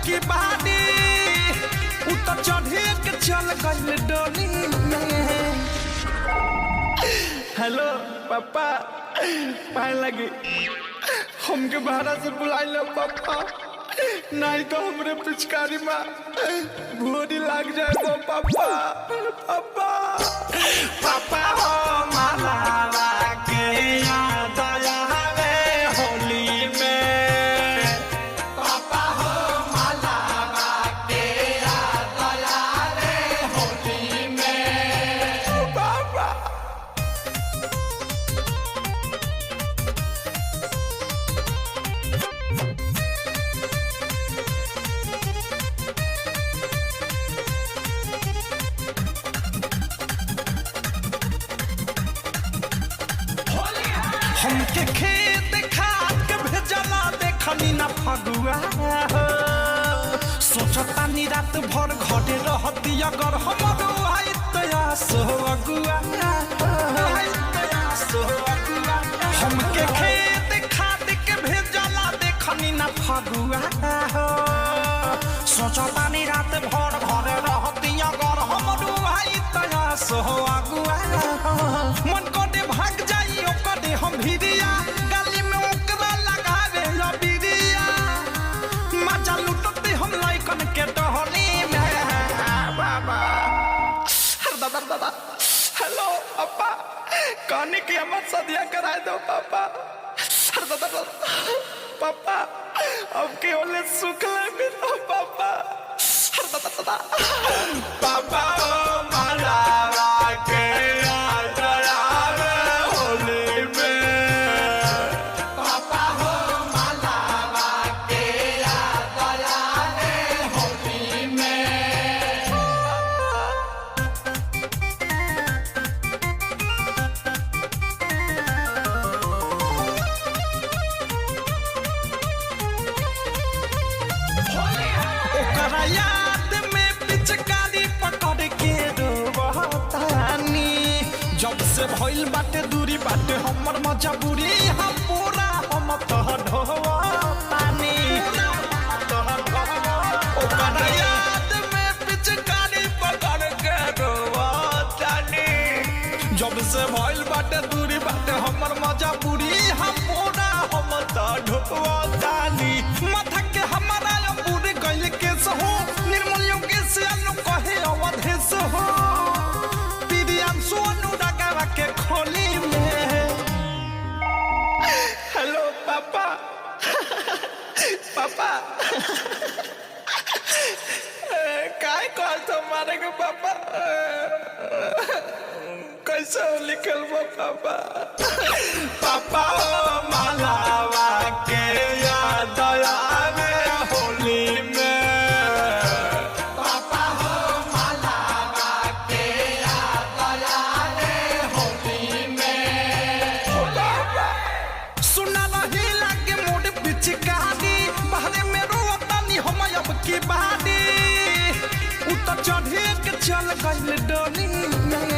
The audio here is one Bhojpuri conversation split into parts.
की बाड़ी उतर चढ़े के चल गइल डोली में। हेलो पापा पाए लगी हमके बाहर से बुलाई लो पापा, नहीं तो हमरे पिचकारी में भूरी लग जाए पापा। पापा पापा हो माला के याद आवे होली में। पापा हो माला के याद आवे होली में। पापा हमके खेत खाद के भेजला देखनी ना फगुआ हो। सोचतानी रात भर घरे रहती अगर हमरो आई तया सो अगुआ। हमके खेत खाद के भेजला देखनी ना फगुआ हो। सोचतानी रात भर घरे रहती अगर हमरो आई तया सो अगुआ। मन कोडे भाग जाई ओकरे हम भिरिया गली में ओकरा लगावे लबिरिया। मजा लुटते हम लाइकन के टहली में। बाबा दादा हेलो पापा कहने की हमार शादियां करा दो पापा। दादा पापा अब केवल सुख ले दो पापा। दादा पापा माला के याद आवे होली में। पापा हो माला के याद आवे होली में। ओकरा याद में पिचकारी पकड़ के रोवतानी। जब से भइल बाटे दूरी बाटे हमर मजबूरी हम पूरा हम तो ढोवतानी। ओकरा याद में पिचकारी पकड़ के रोवतानी। जब से भइल बाटे दूरी बाटे हमर मजबूरी हम पूरा हम तो ढोवतानी। माथा के हमारा पूरे गइल के सहो निर्मलियों के से अनु कहे अवधेश हो। पीरियम सोनू रगावा के खोली में। हेलो पापा पापा काय कह तुम्हारे के पापा कैसे लिखल बा पापा। पापा माला के याद आवे होली में। पापा हो माला के याद आवे होली में। सुना रही लागे मोड़ पिचकारी बाहरे में रोतानी हम अब की बाड़ी उतर चढ़े के चल गइल डोली में।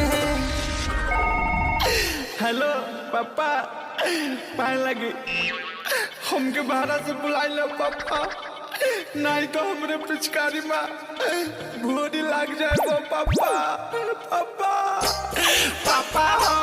हेलो पापा पाए लगी हमके बाहर से बुलाई लो पापा, नहीं तो हमरे पिचकारी में भूरी लग जाए पापा। पापा पापा हो